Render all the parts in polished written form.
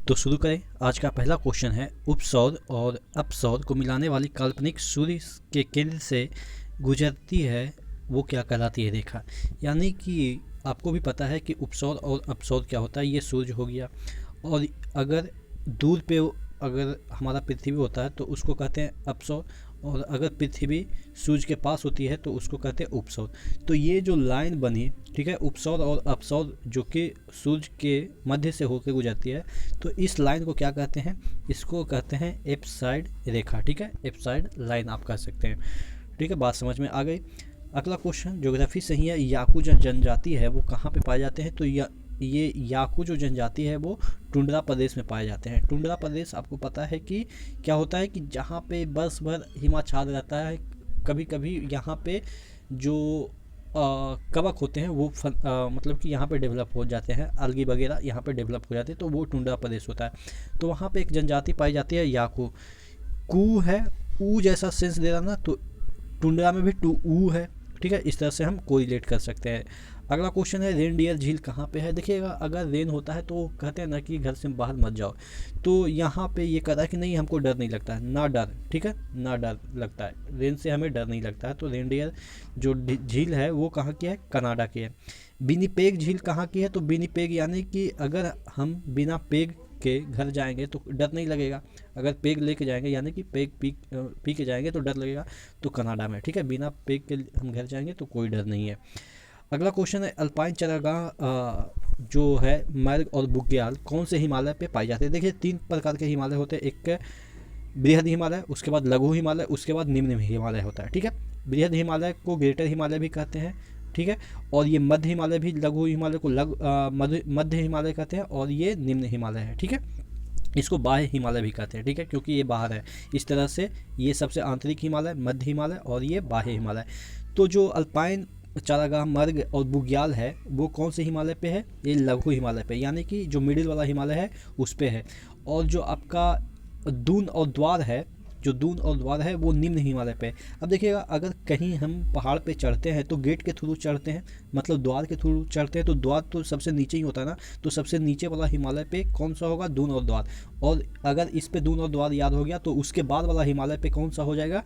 तो शुरू करें। आज का पहला क्वेश्चन है, उपसौर और अपसौर को मिलाने वाली काल्पनिक सूर्य के केंद्र से गुजरती है वो क्या कहलाती है रेखा। यानी कि आपको भी पता है कि उपसौर और अपसौर क्या होता है। ये सूर्य हो गया, और अगर दूर पे अगर हमारा पृथ्वी होता है तो उसको कहते हैं अपसौर, और अगर पृथ्वी सूर्य के पास होती है तो उसको कहते हैं उपसौर। तो ये जो लाइन बनी, ठीक है, उपसौर और अपसौर जो कि सूर्य के मध्य से होकर गुजरती है, तो इस लाइन को क्या कहते हैं? इसको कहते हैं एप्साइड रेखा। ठीक है, एप्साइड लाइन आप कह सकते हैं। ठीक है, बात समझ में आ गई। अगला क्वेश्चन ज्योग्राफी से ही है, याकू जो जनजाति है वो कहाँ पे पाए जाते हैं? तो ये याकू जो जनजाति है वो टुंड्रा प्रदेश में पाए जाते हैं। टुंड्रा प्रदेश आपको पता है कि क्या होता है कि जहाँ पे बरस भर हिमाच्छाद रहता है, कभी कभी यहाँ पे जो कवक होते हैं वो मतलब कि यहाँ पे डेवलप हो जाते हैं, अलगी वगैरह यहाँ पे डेवलप हो जाते हैं, तो वो टुंड्रा प्रदेश होता है। तो वहाँ पे एक जनजाति पाई जाती है याकू। कू है, ऊ जैसा सेंस दे रहा ना, तो टुंड्रा में भी टू ऊ है। ठीक है, इस तरह से हम कोरिलेट कर सकते हैं। अगला क्वेश्चन है, रेनडियर झील कहाँ पे है? देखिएगा, अगर रेन होता है तो कहते हैं ना कि घर से बाहर मत जाओ, तो यहाँ पे ये कहता है कि नहीं, हमको डर नहीं लगता है, ना डर। ठीक है, ना डर लगता है, रेन से हमें डर नहीं लगता है। तो रेनडियर जो झील है वो कहाँ की है? कनाडा की है। विनिपेग झील कहाँ की है? तो विनिपेग यानी कि अगर हम बिना पेग के घर जाएंगे तो डर नहीं लगेगा, अगर पेग लेके जाएंगे यानी कि पेग पी के जाएंगे तो डर लगेगा, तो कनाडा में। ठीक है, बिना पेग के हम घर जाएंगे तो कोई डर नहीं है। अगला क्वेश्चन है, अल्पाइन चरागाह जो है मर्ग और बुग्याल कौन से हिमालय पे पाए जाते हैं? देखिए, 3 प्रकार के हिमालय होते हैं। एक बृहद हिमालय, उसके बाद लघु हिमालय, उसके बाद निम्न हिमालय होता है। ठीक है, बृहद हिमालय को ग्रेटर हिमालय भी कहते हैं। ठीक है, और ये मध्य हिमालय भी, लघु हिमालय को मध्य हिमालय कहते हैं, और ये निम्न हिमालय है। ठीक है, इसको बाह्य हिमालय भी कहते हैं। ठीक है, क्योंकि ये बाहर है। इस तरह से ये सबसे आंतरिक हिमालय, मध्य हिमालय, और ये बाह्य हिमालय। तो जो अल्पाइन चारागाह मर्ग और बुग्याल है वो कौन से हिमालय पे है? ये लघु हिमालय पे, यानी कि जो मिडिल वाला हिमालय है उस पे है। और जो आपका दून और द्वार है, जो दून और द्वार है वो निम्न हिमालय पे। अब देखिएगा, अगर कहीं हम पहाड़ पे चढ़ते हैं तो गेट के थ्रू चढ़ते हैं, मतलब द्वार के थ्रू चढ़ते हैं, तो द्वार तो सबसे नीचे ही होता है ना, तो सबसे नीचे वाला हिमालय पे कौन सा होगा? दून और द्वार। और अगर इस पे दून और द्वार याद हो गया तो उसके बाद वाला हिमालय पे कौन सा हो जाएगा?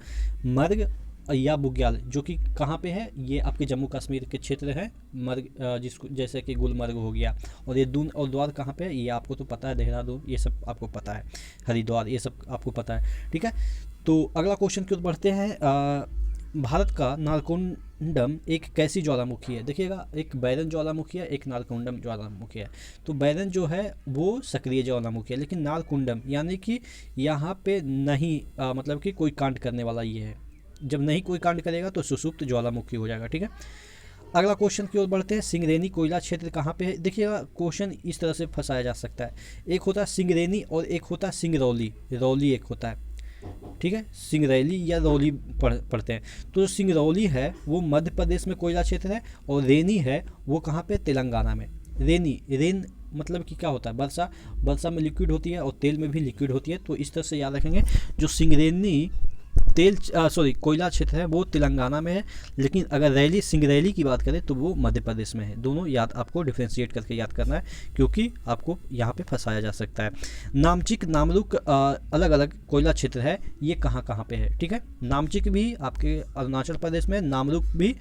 मर्ग या बुग्याल, जो कि कहाँ पे है? ये आपके जम्मू कश्मीर के क्षेत्र है मर्ग, जिसको जैसे कि गुलमर्ग हो गया। और ये दून और द्वार कहाँ पे है? ये आपको तो पता है, देहरादून, ये सब आपको पता है, हरिद्वार, ये सब आपको पता है। ठीक है, तो अगला क्वेश्चन की ओर बढ़ते हैं। भारत का नारकोंडम एक कैसी ज्वालामुखी है? देखिएगा, एक बैरन ज्वालामुखी है, एक नारकोंडम ज्वालामुखी है। तो बैरन जो है वो सक्रिय ज्वालामुखी है, लेकिन नारकोंडम यानी कि यहाँ पे नहीं मतलब कि कोई कांड करने वाला ये है। जब नहीं कोई कांड करेगा तो सुषुप्त ज्वालामुखी हो जाएगा। ठीक है, अगला क्वेश्चन की ओर बढ़ते हैं। सिंगरेनी कोयला क्षेत्र कहाँ पे है? देखिएगा, क्वेश्चन इस तरह से फंसाया जा सकता है। एक होता है सिंगरेनी और एक होता है सिंगरौली। रौली एक होता है। ठीक है, सिंगरैली या रौली पढ़ते हैं। तो सिंगरौली है वो मध्य प्रदेश में कोयला क्षेत्र है, और रेनी है वो कहाँ पे? तेलंगाना में। रेन मतलब कि क्या होता है? वर्षा। वर्षा में लिक्विड होती है और तेल में भी लिक्विड होती है, तो इस तरह से याद रखेंगे। जो सिंगरेनी कोयला क्षेत्र है वो तेलंगाना में है, लेकिन अगर सिंगरैली की बात करें तो वो मध्य प्रदेश में है। दोनों याद आपको डिफ्रेंशिएट करके याद करना है, क्योंकि आपको यहाँ पे फंसाया जा सकता है। नामचिक, नामरुक अलग अलग कोयला क्षेत्र है, ये कहाँ कहाँ पे है? ठीक है, नामचिक भी आपके अरुणाचल प्रदेश में, नामरुक भी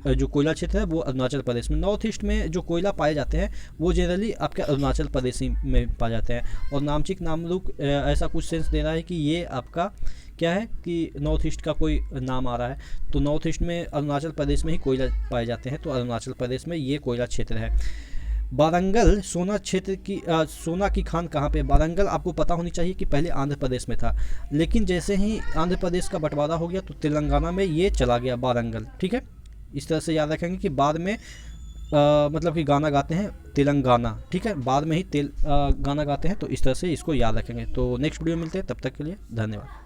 जो कोयला क्षेत्र है वो अरुणाचल प्रदेश में। नॉर्थ ईस्ट में जो कोयला पाए जाते हैं वो जनरली आपके अरुणाचल प्रदेश में पाए जाते हैं। और नामचिक, नामरुक ऐसा कुछ सेंस दे रहा है कि ये आपका क्या है कि नॉर्थ ईस्ट का कोई नाम आ रहा है, तो नॉर्थ ईस्ट में अरुणाचल प्रदेश में ही कोयला पाए जाते हैं, तो अरुणाचल प्रदेश में ये कोयला क्षेत्र है। वारंगल सोना क्षेत्र की सोना की खान कहाँ पे? वारंगल आपको पता होनी चाहिए कि पहले आंध्र प्रदेश में था, लेकिन जैसे ही आंध्र प्रदेश का बंटवारा हो गया तो तेलंगाना में ये चला गया वारंगल। ठीक है, इस तरह से याद रखेंगे कि बाद में मतलब कि गाना गाते हैं तेलंगाना। ठीक है, बाद में ही गाना गाते हैं, तो इस तरह से इसको याद रखेंगे। तो नेक्स्ट वीडियो में मिलते हैं, तब तक के लिए धन्यवाद।